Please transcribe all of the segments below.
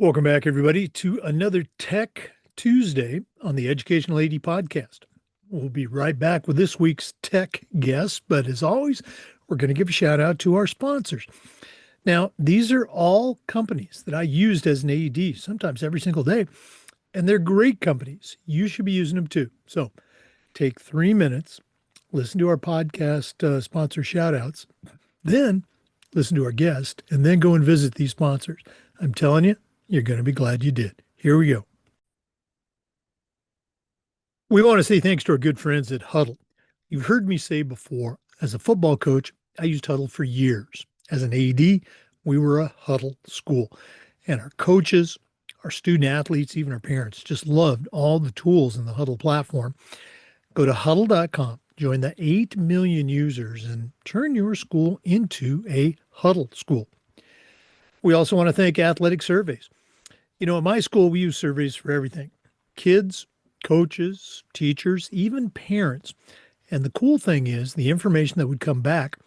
Welcome back, everybody, to another Tech Tuesday on the Educational AD Podcast. We'll be right back with this week's tech guest, but as always, we're going to give a shout out to our sponsors. Now, these are all companies that I used as an AED, sometimes every single day, and they're great companies. You should be using them too. So take 3 minutes, listen to our podcast sponsor shout outs, then listen to our guest, and then go and visit these sponsors. I'm telling you, you're going to be glad you did. Here we go. We want to say thanks to our good friends at Huddle. You've heard me say before, as a football coach, I used Huddle for years. As an AD, we were a Huddle school. And our coaches, our student athletes, even our parents just loved all the tools in the Huddle platform. Go to huddle.com, join the 8 million users, and turn your school into a Huddle school. We also want to thank Athletic Surveys. You know, at my school, we use surveys for everything. Kids, coaches, teachers, even parents. And the cool thing is the information that would come back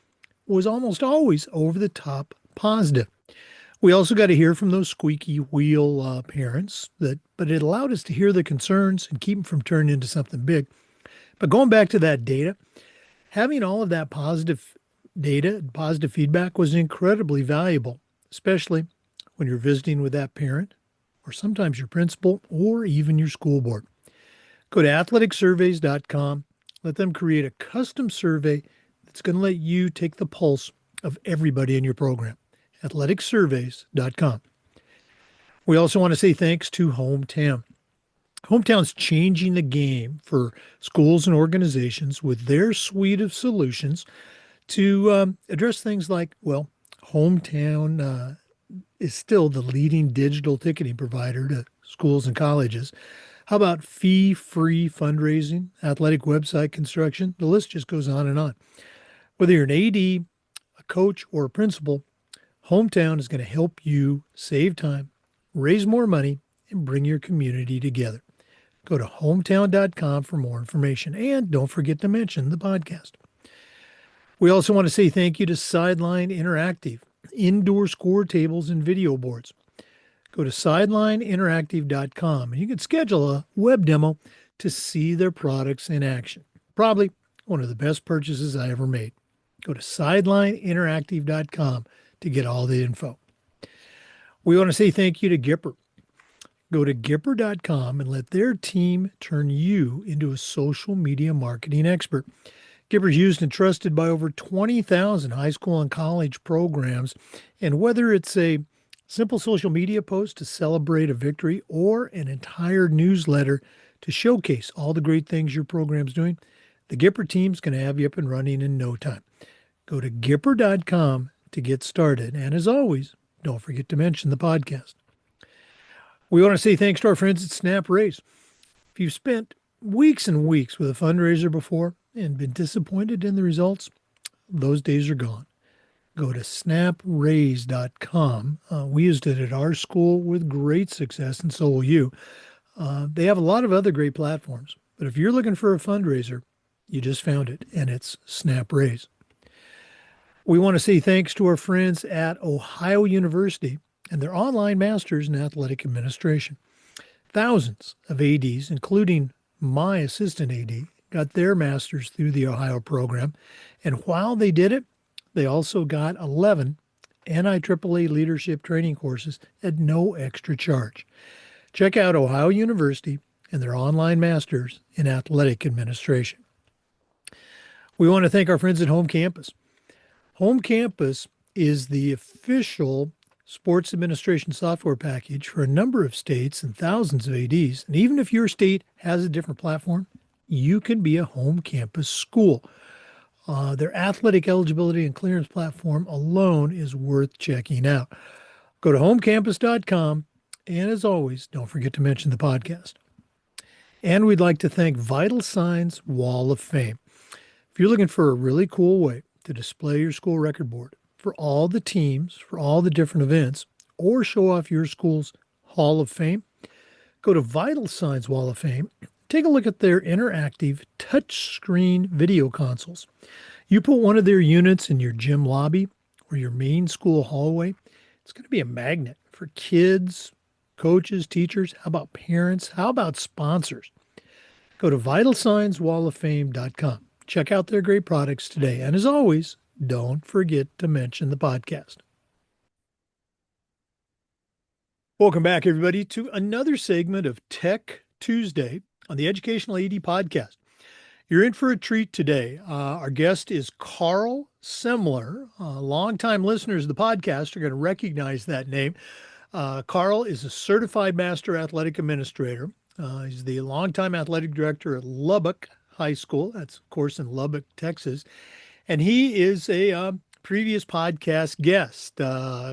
was almost always over the top positive. We also got to hear from those squeaky wheel parents, but it allowed us to hear the concerns and keep them from turning into something big. But going back to that data, having all of that positive data and positive feedback was incredibly valuable, especially when you're visiting with that parent, or sometimes your principal, or even your school board. Go to athleticsurveys.com. Let them create a custom survey that's going to let you take the pulse of everybody in your program. athleticsurveys.com. We also want to say thanks to Hometown. Hometown's changing the game for schools and organizations with their suite of solutions to address things like, well, Hometown is still the leading digital ticketing provider to schools and colleges. How about fee-free fundraising, athletic website construction? The list just goes on and on. Whether you're an AD, a coach, or a principal, Hometown is going to help you save time, raise more money, and bring your community together. Go to hometown.com for more information, and don't forget to mention the podcast. We also want to say thank you to Sideline Interactive, indoor score tables and video boards. Go to sidelineinteractive.com and you can schedule a web demo to see their products in action. Probably one of the best purchases I ever made. Go to sidelineinteractive.com to get all the info. We want to say thank you to Gipper. Go to Gipper.com and let their team turn you into a social media marketing expert. Gipper's used and trusted by over 20,000 high school and college programs. And whether it's a simple social media post to celebrate a victory or an entire newsletter to showcase all the great things your program's doing, the Gipper team's going to have you up and running in no time. Go to Gipper.com to get started. And as always, don't forget to mention the podcast. We want to say thanks to our friends at Snap Raise. If you've spent weeks and weeks with a fundraiser before and been disappointed in the results, those days are gone. Go to snapraise.com. We used it at our school with great success, and so will you. They have a lot of other great platforms, but if you're looking for a fundraiser, you just found it, and it's Snap Raise. We want to say thanks to our friends at Ohio University and their online masters in athletic administration. Thousands of ADs, including my assistant AD, got their master's through the Ohio program. And while they did it, they also got 11 NIAAA leadership training courses at no extra charge. Check out Ohio University and their online masters in athletic administration. We want to thank our friends at Home Campus. Home Campus is the official sports administration software package for a number of states and thousands of ADs. And even if your state has a different platform, you can be a home campus school. Their athletic eligibility and clearance platform alone is worth checking out. Go to homecampus.com. And as always, don't forget to mention the podcast. And we'd like to thank Vital Signs Wall of Fame. If you're looking for a really cool way to display your school record board for all the teams, for all the different events, or show off your school's Hall of Fame, go to Vital Signs Wall of Fame. Take a look at their interactive touchscreen video consoles. You put one of their units in your gym lobby or your main school hallway, it's going to be a magnet for kids, coaches, teachers? How about parents? How about sponsors? Go to vitalsignswalloffame.com. Check out their great products today. And as always, don't forget to mention the podcast. Welcome back, everybody, to another segment of Tech Tuesday on the Educational AD Podcast. You're in for a treat today. Our guest is Carl Semler. Longtime listeners of the podcast are going to recognize that name. Carl is a certified master athletic administrator. He's the longtime athletic director at Lubbock High School. That's, of course, in Lubbock, Texas. And he is a previous podcast guest.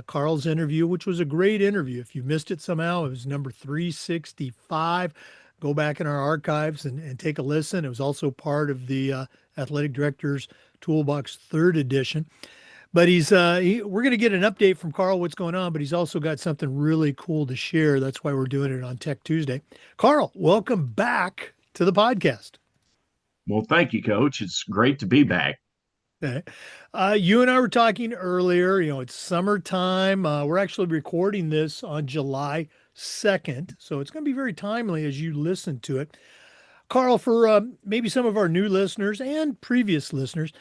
Carl's interview, which was a great interview. If you missed it somehow, it was number 365. Go back in our archives and take a listen. It was also part of the Athletic Directors Toolbox third edition. But we're going to get an update from Carl, what's going on, but he's also got something really cool to share. That's why we're doing it on Tech Tuesday. Carl, welcome back to the podcast. Well, thank you, Coach. It's great to be back. Okay. You and I were talking earlier, it's summertime. We're actually recording this on July 2nd, so it's going to be very timely as you listen to it. Carl, for maybe some of our new listeners and previous listeners,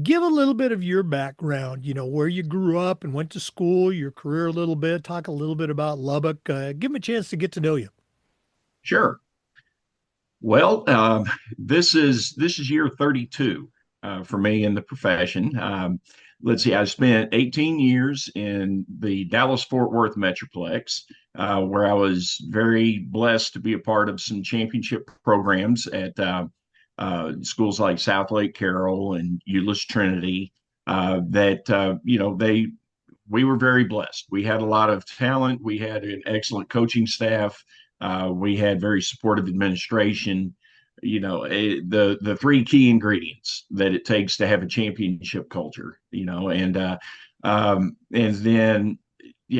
give a little bit of your background, where you grew up and went to school, your career a little bit, talk a little bit about Lubbock. Give them a chance to get to know you. Sure. Well, this is year 32 for me in the profession. Let's see, I spent 18 years in the Dallas-Fort Worth Metroplex, where I was very blessed to be a part of some championship programs at schools like South Lake Carroll and Euless Trinity. We were very blessed. We had a lot of talent. We had an excellent coaching staff. We had very supportive administration. The three key ingredients that it takes to have a championship culture. And then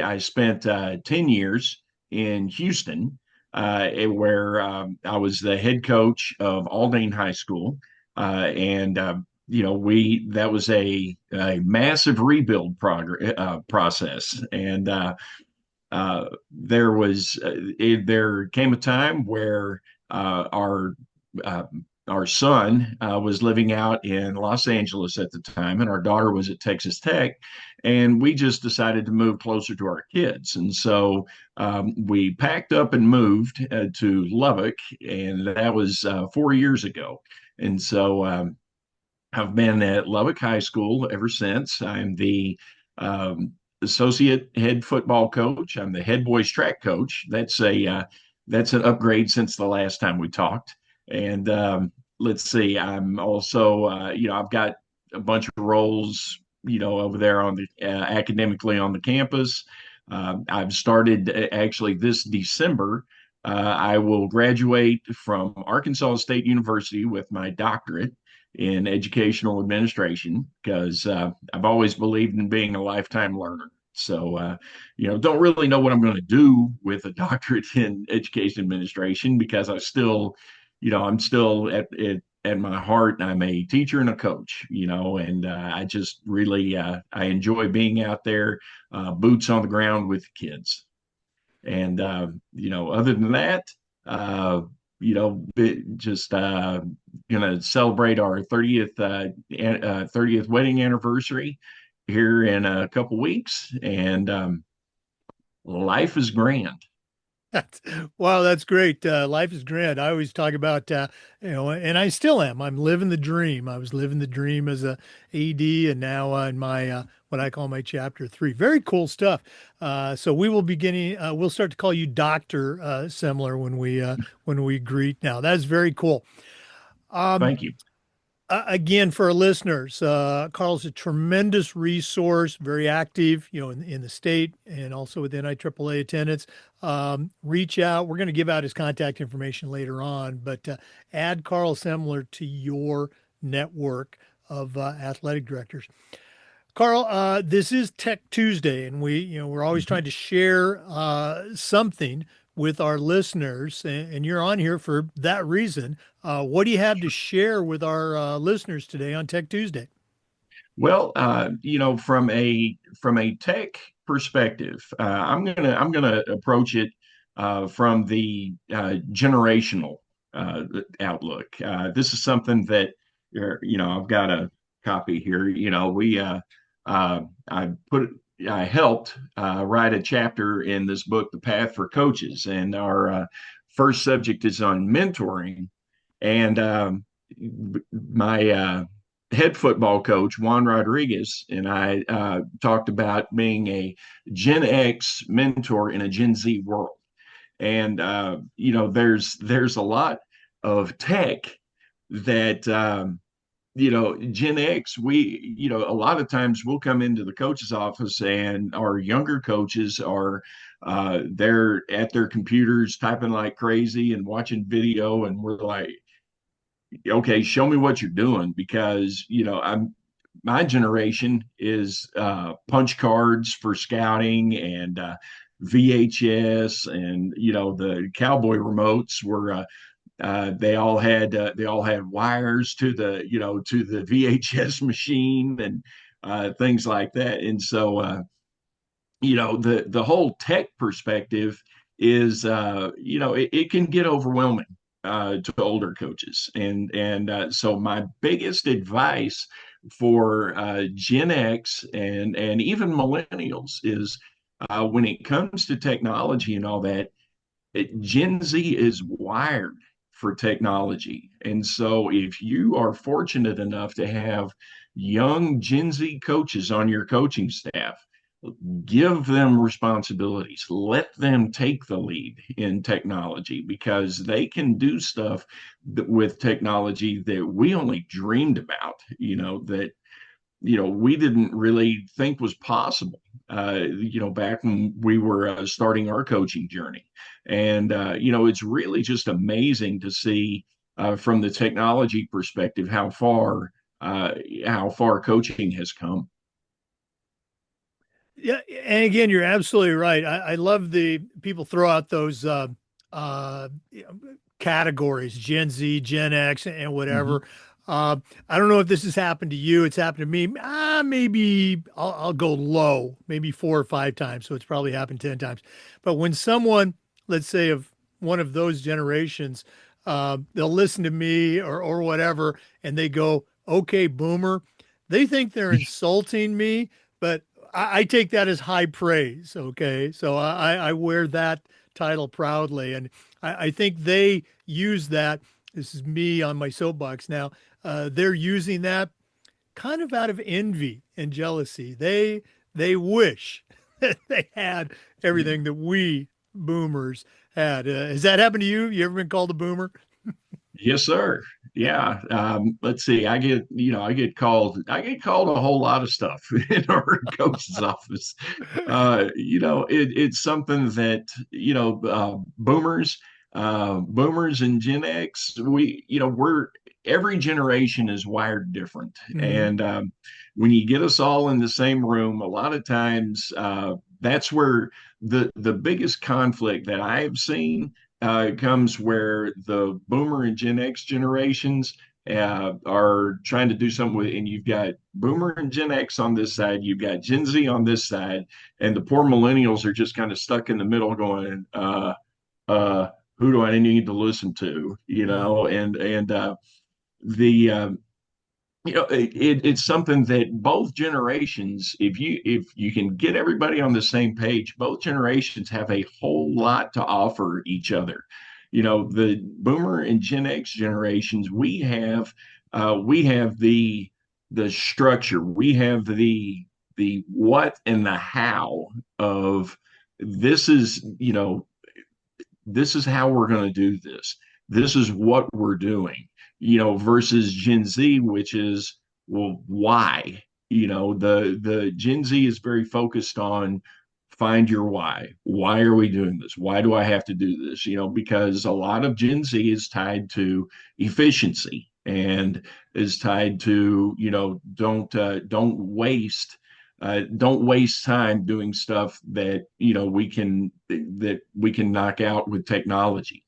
I spent 10 years in Houston, where I was the head coach of Aldine High School, and we that was a massive rebuild process, and there came a time where our son was living out in Los Angeles at the time, and our daughter was at Texas Tech, and we just decided to move closer to our kids, and so we packed up and moved to Lubbock, and that was 4 years ago, and so. I've been at Lubbock High School ever since. I'm the associate head football coach. I'm the head boys track coach. That's an upgrade since the last time we talked. And let's see, I'm also I've got a bunch of roles over there on the academically on the campus. I've started actually this December. I will graduate from Arkansas State University with my doctorate in educational administration because I've always believed in being a lifetime learner. So, don't really know what I'm going to do with a doctorate in education administration because I'm still at my heart, I'm a teacher and a coach, and I just really, I enjoy being out there, boots on the ground with the kids. And, other than that, just gonna celebrate our 30th wedding anniversary here in a couple weeks, and life is grand. Wow, that's great. Life is grand. I always talk about, and I still am. I'm living the dream. I was living the dream as a AD, and now in my what I call my chapter 3. Very cool stuff. So we will we'll start to call you Dr. Semler when we greet now. That's very cool. Thank you. Again, for our listeners, Carl's a tremendous resource, very active, in the state and also within IAAA attendance. Reach out. We're going to give out his contact information later on, but add Carl Semler to your network of athletic directors. Carl, this is Tech Tuesday, and we're always trying to share something with our listeners, and you're on here for that reason. What do you have to share with our listeners today on Tech Tuesday? Well, from a tech perspective, I'm gonna approach it from the generational outlook. This is something that, I've got a copy here. I put I helped write a chapter in this book, The Path for Coaches, and our first subject is on mentoring. And my head football coach, Juan Rodriguez, and I talked about being a Gen X mentor in a Gen Z world. And there's a lot of tech that Gen X, a lot of times we'll come into the coach's office and our younger coaches are they're at their computers typing like crazy and watching video, and we're like, okay, show me what you're doing, because I'm my generation is punch cards for scouting and VHS, and the cowboy remotes were they all had wires to the VHS machine, and things like that. And so the whole tech perspective is it can get overwhelming to older coaches. And so my biggest advice for Gen X and even millennials is when it comes to technology and all that, Gen Z is wired for technology. And so if you are fortunate enough to have young Gen Z coaches on your coaching staff, give them responsibilities, let them take the lead in technology, because they can do stuff with technology that we only dreamed about, that we didn't really think was possible, back when we were starting our coaching journey. And, it's really just amazing to see from the technology perspective how far coaching has come. Yeah, and again, you're absolutely right. I love the people throw out those you know, categories, Gen Z, Gen X, and Mhm. whatever. I don't know if this has happened to you. It's happened to me. Maybe I'll go low, maybe 4 or 5 times. So it's probably happened 10 times. But when someone, let's say of one of those generations, they'll listen to me or whatever, and they go, "Okay, boomer." They think they're insulting me, but I take that as high praise. Okay. So I wear that title proudly. And I think they use that. This is me on my soapbox now. They're using that kind of out of envy and jealousy. They wish that they had everything that we boomers had. Has that happened to you? You ever been called a boomer? Yes, sir. Yeah. Let's see. I get called a whole lot of stuff in our coach's office. It's something that, boomers and Gen X, every generation is wired different. Hmm. And when you get us all in the same room, a lot of times, that's where the biggest conflict that I've seen comes, where the boomer and Gen X generations are trying to do something with it. And you've got boomer and Gen X on this side, you've got Gen Z on this side, and the poor millennials are just kind of stuck in the middle going, uh, who do I need to listen to? And the it's something that both generations, if you can get everybody on the same page, both generations have a whole lot to offer each other. The boomer and Gen X generations, we have the structure, we have the what and the how of this is you know this is how we're going to do this. This is what we're doing, versus Gen Z, which is, well, why? The Gen Z is very focused on find your why. Why are we doing this? Why do I have to do this? Because a lot of Gen Z is tied to efficiency and is tied to, don't waste time doing stuff that we can knock out with technology.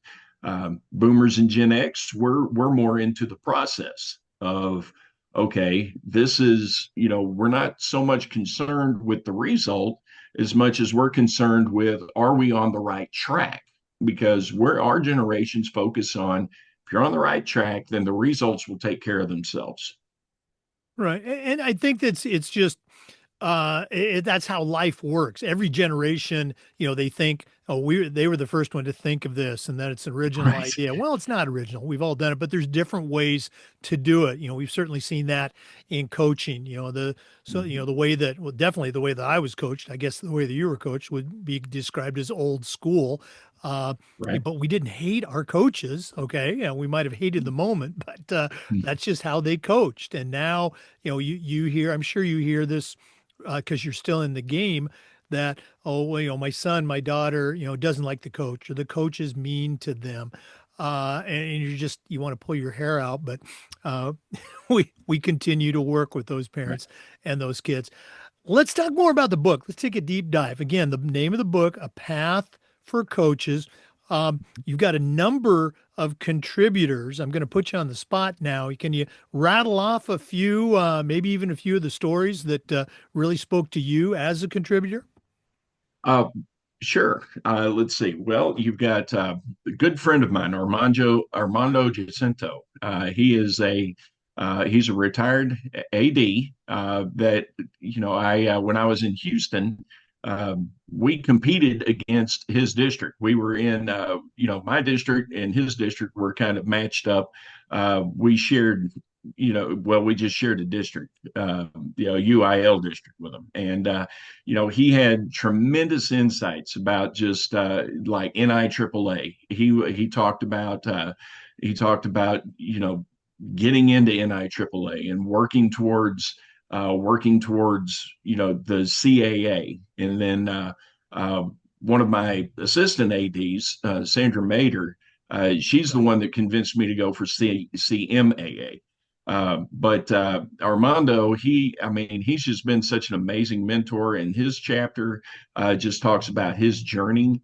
Boomers and Gen X, we're more into the process of, okay, this is, we're not so much concerned with the result as much as we're concerned with, are we on the right track? because we're our generation's focus on if you're on the right track, then the results will take care of themselves. Right. And I think it's just that's how life works. Every generation, they think, oh, they were the first one to think of this and that it's an original Right. idea. Well, it's not original. We've all done it, but there's different ways to do it. We've certainly seen that in coaching. The way that, well, definitely the way that I was coached. I guess the way that you were coached would be described as old school. Uh, Right. but we didn't hate our coaches. Okay, yeah, we might have hated the moment, but that's just how they coached. And now, you hear. I'm sure you hear this because you're still in the game, that, oh, well, my son, my daughter, doesn't like the coach, or the coach is mean to them, and you want to pull your hair out. But uh, we continue to work with those Right. parents and those kids. Let's talk more about the book. Let's take a deep dive. Again, the name of the book, A Path for Coaches. You've got a number of contributors. I'm going to put you on the spot now. Can you rattle off a few, maybe even a few of the stories that really spoke to you as a contributor? Uh, sure. Let's see. Well, you've got a good friend of mine, Armando Jacinto. He's a retired AD that I when I was in Houston, we competed against his district. We were in my district and his district were kind of matched up. We shared we just shared a district, UIL district with him. And he had tremendous insights about just like NIAAA. He talked about getting into NIAAA and working towards the CAA, and then one of my assistant ads, Sandra Mader, she's the Right. one that convinced me to go for CMAA. But Armando, he's just been such an amazing mentor. And his chapter just talks about his journey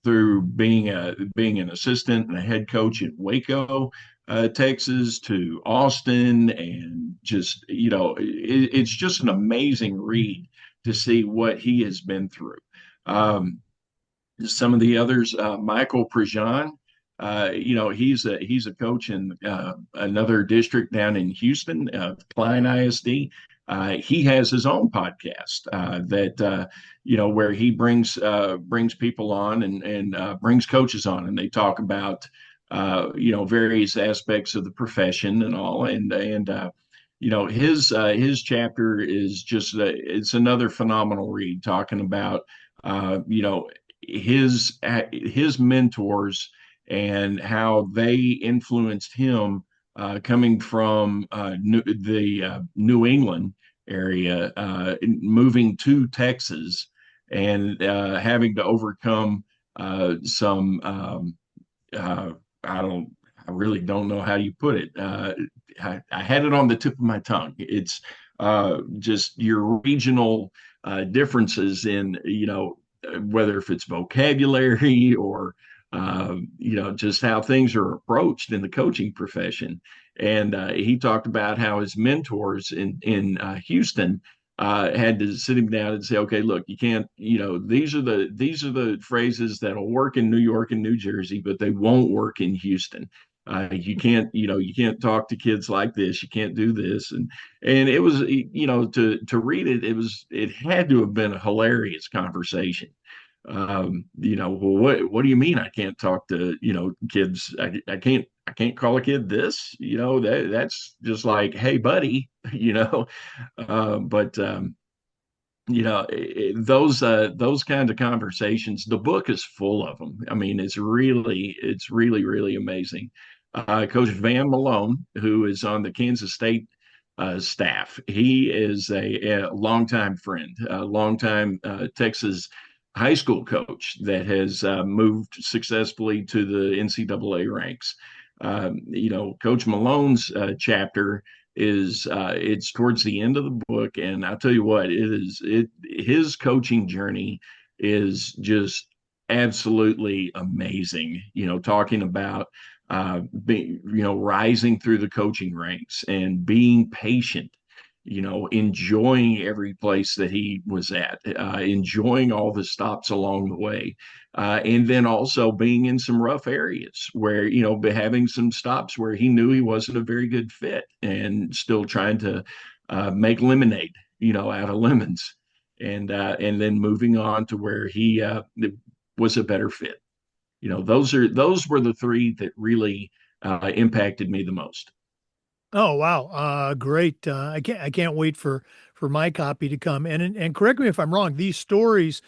through being an assistant and a head coach in Waco, Texas, to Austin, and just it's just an amazing read to see what he has been through. Um, some of the others, Michael Prejean, he's a coach in another district down in Houston, Klein ISD. He has his own podcast that where he brings people on and brings coaches on, and they talk about various aspects of the profession and all, and his chapter is just it's another phenomenal read, talking about his mentors and how they influenced him coming from New England area, moving to Texas, and having to overcome some I don't I really don't know how you put it. I had it on the tip of my tongue. It's just your regional differences in whether if it's vocabulary or just how things are approached in the coaching profession. And he talked about how his mentors in Houston had to sit him down and say, okay, look, you can't, these are the phrases that'll work in New York and New Jersey, but they won't work in Houston. You can't talk to kids like this. You can't do this. And it was, to read it, it had to have been a hilarious conversation. Well, what do you mean I can't talk to, kids? I can't call a kid this, that's just like, hey, buddy, but those kinds of conversations, the book is full of them. I mean, it's really, really amazing. Coach Van Malone, who is on the Kansas State staff, he is a longtime friend, a longtime Texas high school coach that has moved successfully to the NCAA ranks. Coach Malone's chapter is it's towards the end of the book, and I'll tell you what, his coaching journey is just absolutely amazing. Talking about being, rising through the coaching ranks and being patient enjoying every place that he was at, enjoying all the stops along the way. And then also being in some rough areas where, having some stops where he knew he wasn't a very good fit and still trying to make lemonade, out of lemons. And then moving on to where he was a better fit. Those were the three that really impacted me the most. Oh wow, great! I can't wait for my copy to come. And correct me if I'm wrong. These stories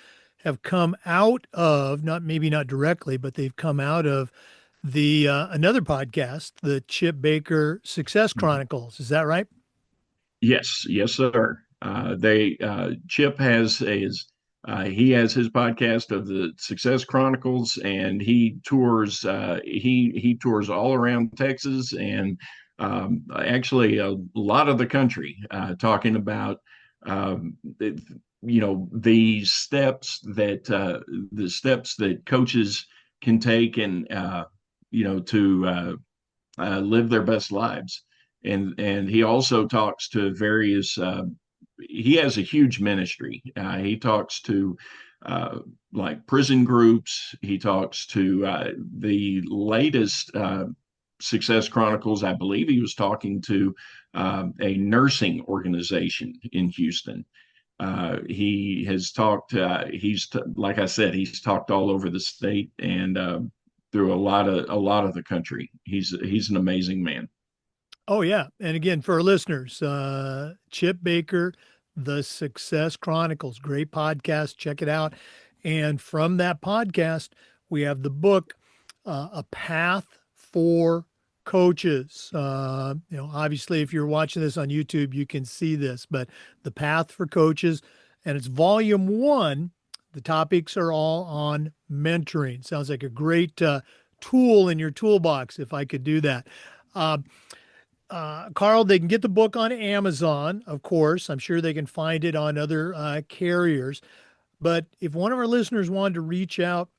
have come out of, not maybe not directly, but they've come out of the another podcast, the Chip Baker Success Chronicles. Is that right? Yes, yes, sir. They Chip has his podcast of the Success Chronicles, and he tours all around Texas and actually a lot of the country, talking about the steps that coaches can take and to live their best lives. And he also talks to various. He has a huge ministry. He talks to like prison groups. He talks to the latest Success Chronicles. I believe he was talking to a nursing organization in Houston. He has talked. Like I said, he's talked all over the state and through a lot of the country. He's an amazing man. Oh yeah, and again for our listeners, Chip Baker, the Success Chronicles, great podcast. Check it out. And from that podcast, we have the book, A Path for Coaches. Obviously, if you're watching this on YouTube, you can see this, but The Path for Coaches, and it's volume one. The topics are all on mentoring. Sounds like a great tool in your toolbox, if I could do that. Uh, Carl, they can get the book on Amazon, of course. I'm sure they can find it on other carriers. But if one of our listeners wanted to reach out,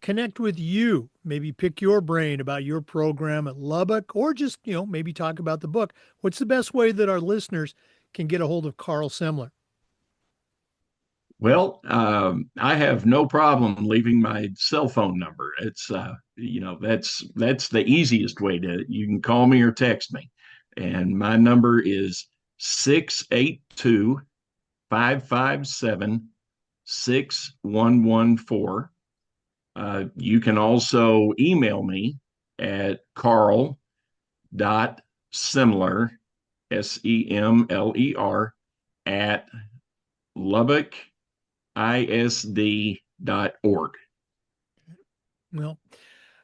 connect with you, maybe pick your brain about your program at Lubbock, or just, maybe talk about the book, what's the best way that our listeners can get a hold of Carl Semler? Well, I have no problem leaving my cell phone number. It's that's the easiest way to. You can call me or text me, and my number is 682-557-6114. You can also email me at carl.semler, Semler, at LubbockISD.org. Well,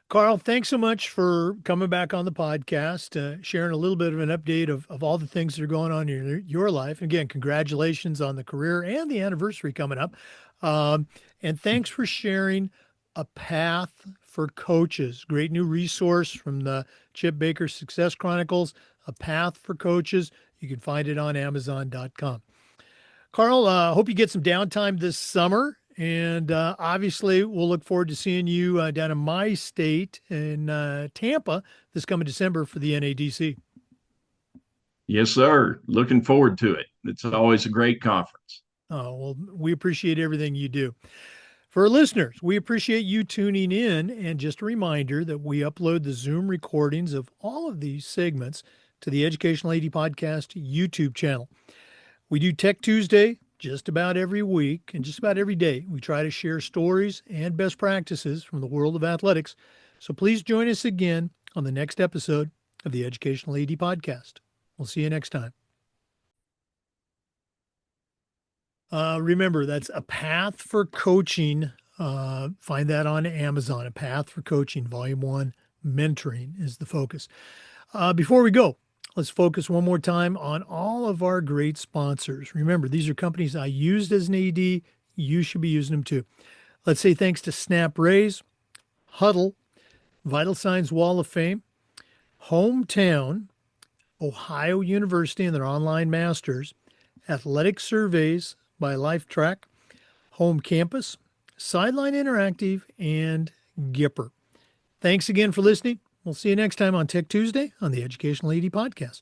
Carl, thanks so much for coming back on the podcast, sharing a little bit of an update of all the things that are going on in your life. And again, congratulations on the career and the anniversary coming up. And thanks for sharing A Path for Coaches. Great new resource from the Chip Baker Success Chronicles, A Path for Coaches. You can find it on Amazon.com. Carl, hope you get some downtime this summer. And obviously, we'll look forward to seeing you down in my state in Tampa this coming December for the NADC. Yes, sir. Looking forward to it. It's always a great conference. Oh, well, we appreciate everything you do. For our listeners, we appreciate you tuning in. And just a reminder that we upload the Zoom recordings of all of these segments to the Educational AD Podcast YouTube channel. We do Tech Tuesday just about every week and just about every day. We try to share stories and best practices from the world of athletics. So please join us again on the next episode of the Educational AD Podcast. We'll see you next time. Remember, that's A Path for Coaching. Find that on Amazon. A Path for Coaching, Volume 1, Mentoring is the focus. Before we go, let's focus one more time on all of our great sponsors. Remember, these are companies I used as an AD. You should be using them too. Let's say thanks to Snap Raise, Huddle, Vital Signs Wall of Fame, Hometown, Ohio University and their online masters, Athletic Surveys by LifeTrack, Home Campus, Sideline Interactive, and Gipper. Thanks again for listening. We'll see you next time on Tech Tuesday on the Educational AD Podcast.